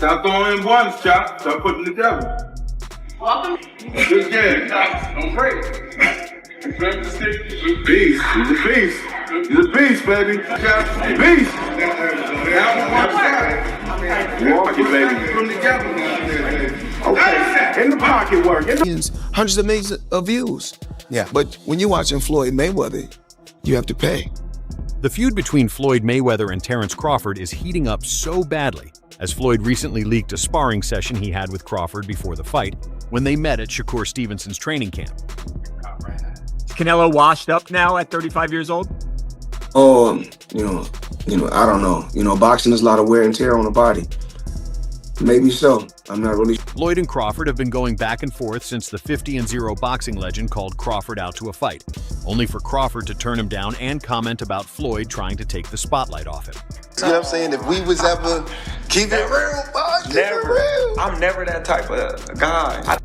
Stop throwing in ones, Chop. Start putting together. Welcome. Good game, Chop. Don't break. He's a beast. He's a beast. He's a beast, baby. Beast. Walk it, baby. Put them together. Okay. In the pocket work. Hundreds of millions of views. Yeah. But when you're watching Floyd Mayweather, you have to pay. The feud between Floyd Mayweather and Terence Crawford is heating up so badly, as Floyd recently leaked a sparring session he had with Crawford before the fight, when they met at Shakur Stevenson's training camp. Is Canelo washed up now at 35 years old? Oh, I don't know. Boxing is a lot of wear and tear on the body. Maybe so. I'm not really sure. Floyd and Crawford have been going back and forth since the 50-0 boxing legend called Crawford out to a fight, only for Crawford to turn him down and comment about Floyd trying to take the spotlight off him. You know what I'm saying? If we was ever keep it real, boss, keep it real. I'm never that type of guy.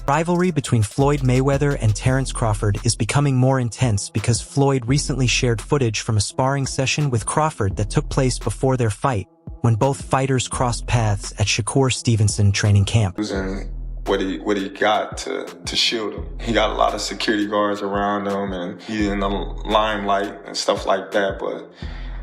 Rivalry between Floyd Mayweather and Terence Crawford is becoming more intense because Floyd recently shared footage from a sparring session with Crawford that took place before their fight, when both fighters crossed paths at Shakur Stevenson training camp. Using what he got to shield him. He got a lot of security guards around him, and he's in the limelight and stuff like that, but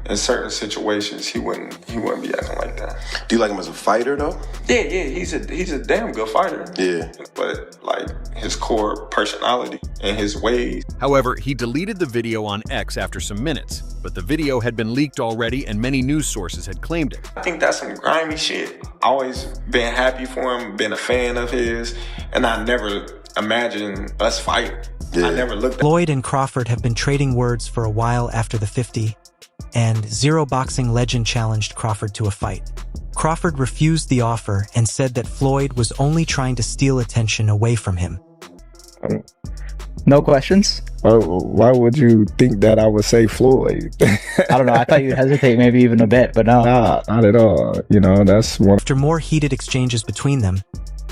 in certain situations, he wouldn't be acting like that. Do you like him as a fighter, though? Yeah, he's a damn good fighter. Yeah. But like his core personality and his ways. However, he deleted the video on X after some minutes, but the video had been leaked already and many news sources had claimed it. I think that's some grimy shit. I always been happy for him, been a fan of his, and I never imagined us fighting. Yeah. I never looked at Floyd and Crawford have been trading words for a while after the 50-0 boxing legend challenged Crawford to a fight. Crawford refused the offer and said that Floyd was only trying to steal attention away from him. No questions? Why would you think that I would say Floyd? I don't know. I thought you'd hesitate maybe even a bit, but no. Nah, not at all. That's one. After more heated exchanges between them,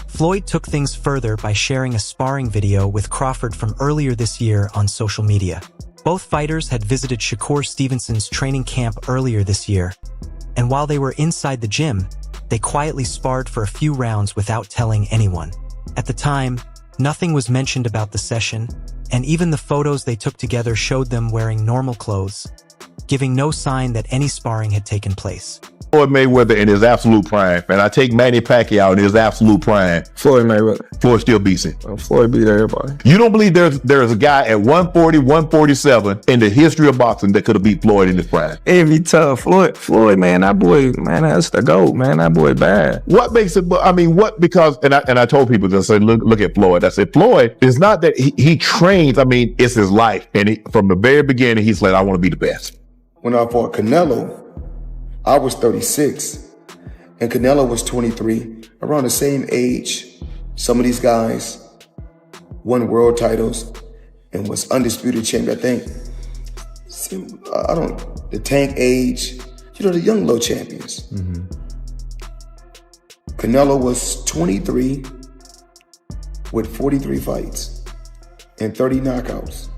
Floyd took things further by sharing a sparring video with Crawford from earlier this year on social media. Both fighters had visited Shakur Stevenson's training camp earlier this year, and while they were inside the gym, they quietly sparred for a few rounds without telling anyone. At the time, nothing was mentioned about the session, and even the photos they took together showed them wearing normal clothes, giving no sign that any sparring had taken place. Floyd Mayweather in his absolute prime, and I take Manny Pacquiao in his absolute prime. Floyd Mayweather. Floyd still beats him. Floyd beat everybody. You don't believe there's a guy at 140, 147 in the history of boxing that could have beat Floyd in his prime? It'd be tough. Floyd, man, that boy, man, that's the GOAT, man. That boy bad. What makes it, because I told people to say, look at Floyd. I said, Floyd, it's not that he trains, it's his life. And from the very beginning, he's like, I want to be the best. When I fought Canelo, I was 36 and Canelo was 23, around the same age. Some of these guys won world titles and was undisputed champion. I think, the tank age, the young low champions. Mm-hmm. Canelo was 23 with 43 fights and 30 knockouts.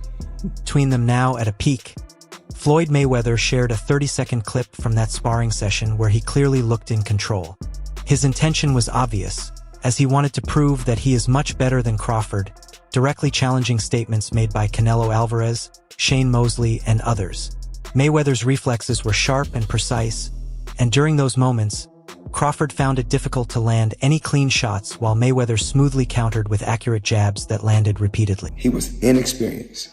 Between them now at a peak, Floyd Mayweather shared a 30-second clip from that sparring session where he clearly looked in control. His intention was obvious, as he wanted to prove that he is much better than Crawford, directly challenging statements made by Canelo Alvarez, Shane Mosley, and others. Mayweather's reflexes were sharp and precise, and during those moments, Crawford found it difficult to land any clean shots while Mayweather smoothly countered with accurate jabs that landed repeatedly. He was inexperienced.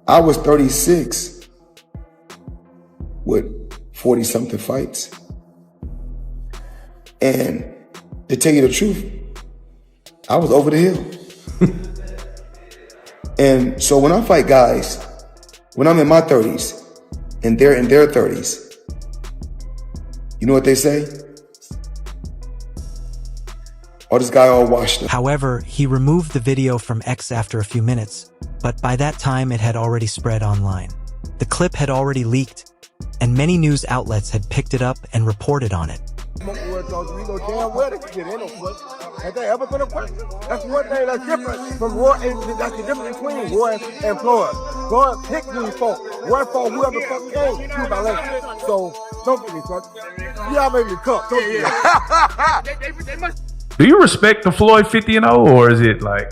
I was 36 with 40-something fights. And to tell you the truth, I was over the hill. And so when I fight guys, when I'm in my 30s and they're in their 30s, you know what they say? Oh, this guy all washed up. However, he removed the video from X after a few minutes, but by that time it had already spread online. The clip had already leaked, and many news outlets had picked it up and reported on it. smoking with us, we know damn well they can get in no question. Has there ever been a question? That's one thing that's different from Roy, and that's the difference between Roy and Floyd. Floyd picked these folks. Roy fought whoever the fuck came, he was elected. So, don't get me fucked. Yeah, I made me cut. Do you respect the Floyd 50-0, or is it like?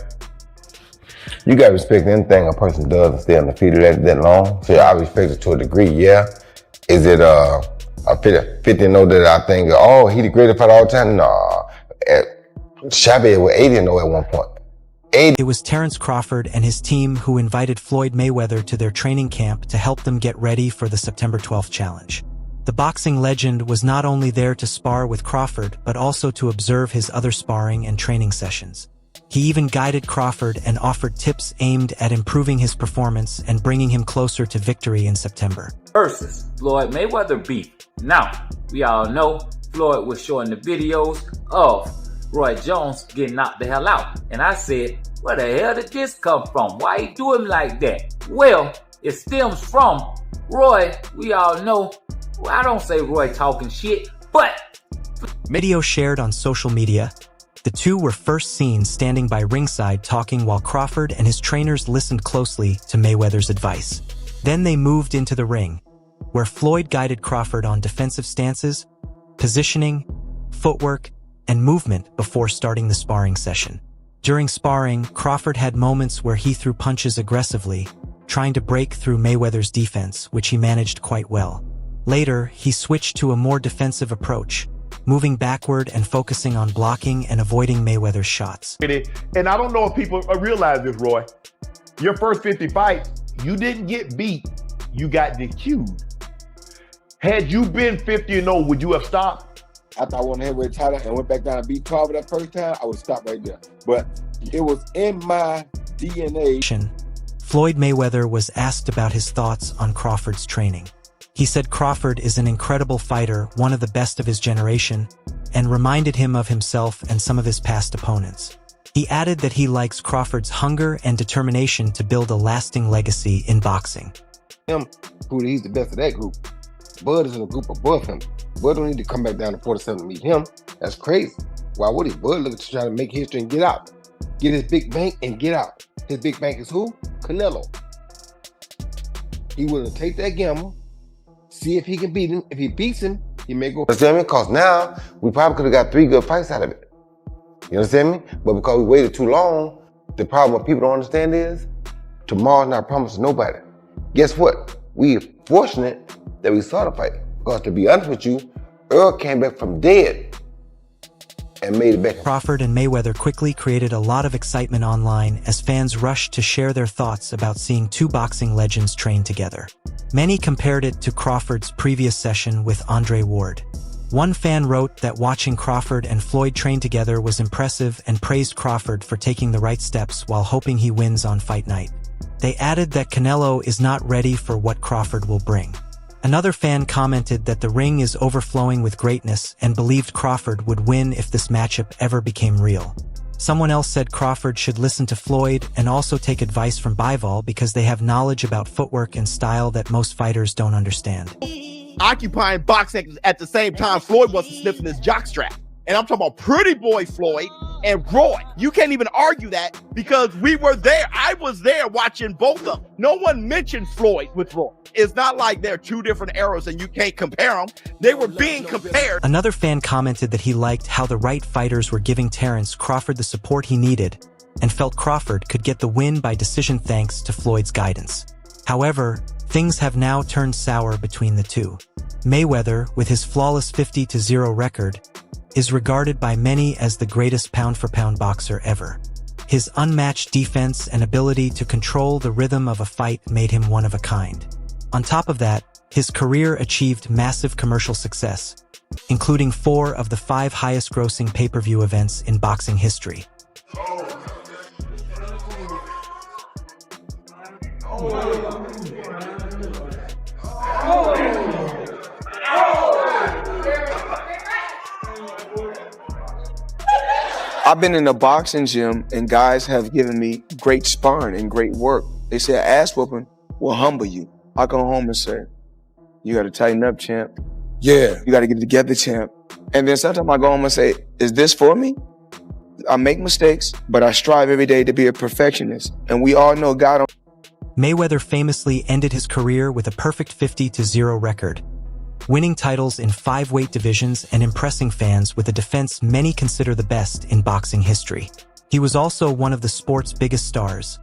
You gotta respect anything a person does and stay undefeated that long. So I respect it to a degree, yeah. Is it a 50-0 that I think, oh, he the greatest fighter all the time? Nah. Shabby was 80-0 at one point. It was Terence Crawford and his team who invited Floyd Mayweather to their training camp to help them get ready for the September 12th challenge. The boxing legend was not only there to spar with Crawford, but also to observe his other sparring and training sessions. He even guided Crawford and offered tips aimed at improving his performance and bringing him closer to victory in September. Versus Floyd Mayweather beef. Now, we all know Floyd was showing the videos of Roy Jones getting knocked the hell out. And I said, where the hell did this come from? Why he do him like that? Well, it stems from Roy. We all know, well, I don't say Roy talking shit, but... Video shared on social media, the two were first seen standing by ringside talking while Crawford and his trainers listened closely to Mayweather's advice. Then they moved into the ring, where Floyd guided Crawford on defensive stances, positioning, footwork, and movement before starting the sparring session. During sparring, Crawford had moments where he threw punches aggressively, trying to break through Mayweather's defense, which he managed quite well. Later, he switched to a more defensive approach, moving backward and focusing on blocking and avoiding Mayweather's shots. And I don't know if people realize this, Roy. Your first 50 fights, you didn't get beat, you got DQ'd. Had you been 50-0, would you have stopped? After I won the heavyweight title and went back down and beat Crawford that first time, I would stop right there. But it was in my DNA. Floyd Mayweather was asked about his thoughts on Crawford's training. He said Crawford is an incredible fighter, one of the best of his generation, and reminded him of himself and some of his past opponents. He added that he likes Crawford's hunger and determination to build a lasting legacy in boxing. He's the best of that group. Bud is in a group above him. Bud don't need to come back down to 47 to meet him. That's crazy. Why would he? Bud looking to try to make history and get out. Get his big bank and get out. His big bank is who? Canelo. He willing to take that gamble, see if he can beat him. If he beats him, he may go. You understand me? Because now we probably could have got 3 good fights out of it. You understand me? But because we waited too long, the problem what people don't understand is tomorrow's not promised to nobody. Guess what? We are fortunate that we saw the fight. Because to be honest with you, Earl came back from dead and made it back. Crawford and Mayweather quickly created a lot of excitement online as fans rushed to share their thoughts about seeing two boxing legends train together. Many compared it to Crawford's previous session with Andre Ward. One fan wrote that watching Crawford and Floyd train together was impressive and praised Crawford for taking the right steps while hoping he wins on fight night. They added that Canelo is not ready for what Crawford will bring. Another fan commented that the ring is overflowing with greatness and believed Crawford would win if this matchup ever became real. Someone else said Crawford should listen to Floyd and also take advice from Bivol because they have knowledge about footwork and style that most fighters don't understand. Occupying boxing at the same time Floyd wasn't sniffing his jockstrap. And I'm talking about pretty boy Floyd and Roy. You can't even argue that because we were there. I was there watching both of them. No one mentioned Floyd with Roy. It's not like they're two different eras and you can't compare them. They were being compared. Another fan commented that he liked how the right fighters were giving Terence Crawford the support he needed and felt Crawford could get the win by decision thanks to Floyd's guidance. However, things have now turned sour between the two. Mayweather, with his flawless 50-0 record, is regarded by many as the greatest pound-for-pound boxer ever. His unmatched defense and ability to control the rhythm of a fight made him one of a kind. On top of that, his career achieved massive commercial success, including 4 of the 5 highest-grossing pay-per-view events in boxing history. I've been in a boxing gym and guys have given me great sparring and great work. They say ass whooping will humble you. I go home and say, you got to tighten up, champ. Yeah. You got to get it together, champ. And then sometimes I go home and say, is this for me? I make mistakes, but I strive every day to be a perfectionist. And we all know God. Mayweather famously ended his career with a perfect 50-0 record, winning titles in 5 weight divisions and impressing fans with a defense many consider the best in boxing history. He was also one of the sport's biggest stars,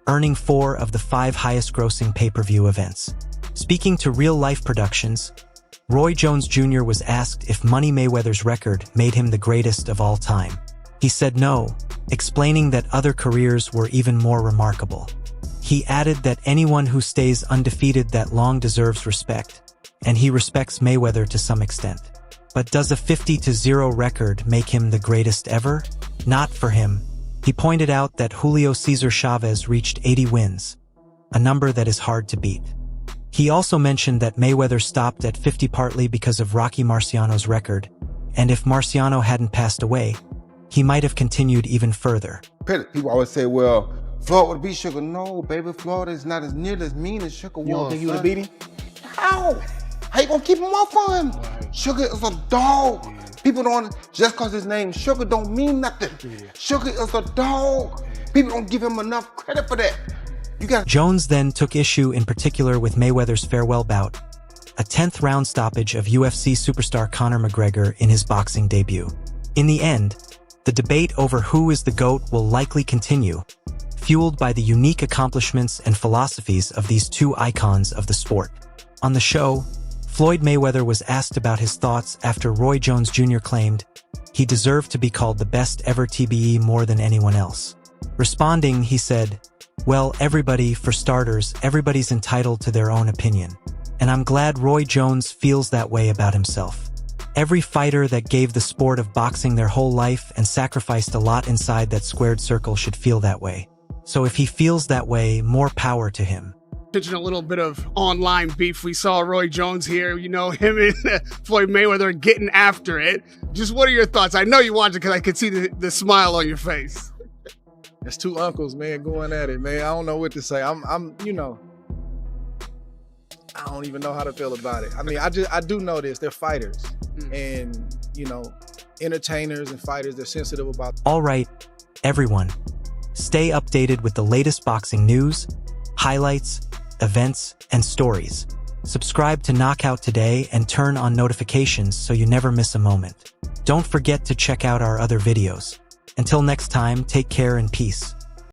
earning 4 of the 5 highest-grossing pay-per-view events. Speaking to real-life productions, Roy Jones Jr. was asked if Money Mayweather's record made him the greatest of all time. He said no, explaining that other careers were even more remarkable. He added that anyone who stays undefeated that long deserves respect, and he respects Mayweather to some extent. But does a 50-0 record make him the greatest ever? Not for him. He pointed out that Julio Cesar Chavez reached 80 wins, a number that is hard to beat. He also mentioned that Mayweather stopped at 50 partly because of Rocky Marciano's record, and if Marciano hadn't passed away, he might have continued even further. People always say, well, Floyd would beat Sugar. No, baby, Floyd is not as nearly as mean as Sugar was. You don't think he would have beat him? How? How you gonna keep him off of him? Right. Sugar is a dog. Yeah. People don't, just cause his name Sugar don't mean nothing. Yeah. Sugar is a dog. People don't give him enough credit for that. Jones then took issue in particular with Mayweather's farewell bout, a 10th round stoppage of UFC superstar Conor McGregor in his boxing debut. In the end, the debate over who is the GOAT will likely continue, fueled by the unique accomplishments and philosophies of these two icons of the sport. On the show, Floyd Mayweather was asked about his thoughts after Roy Jones Jr. claimed he deserved to be called the best ever TBE more than anyone else. Responding, he said, "Well, everybody, for starters, everybody's entitled to their own opinion. And I'm glad Roy Jones feels that way about himself. Every fighter that gave the sport of boxing their whole life and sacrificed a lot inside that squared circle should feel that way. So if he feels that way, more power to him." A little bit of online beef. We saw Roy Jones here, you know, him and Floyd Mayweather getting after it. Just what are your thoughts? I know you watched it because I could see the smile on your face. It's two uncles, man, going at it, man. I don't know what to say. I'm, you know, I don't even know how to feel about it. I mean, I do know this. They're fighters, and you know, entertainers and fighters. They're sensitive about. All right, everyone, stay updated with the latest boxing news, highlights, events, and stories. Subscribe to Knockout today and turn on notifications so you never miss a moment. Don't forget to check out our other videos. Until next time, take care and peace.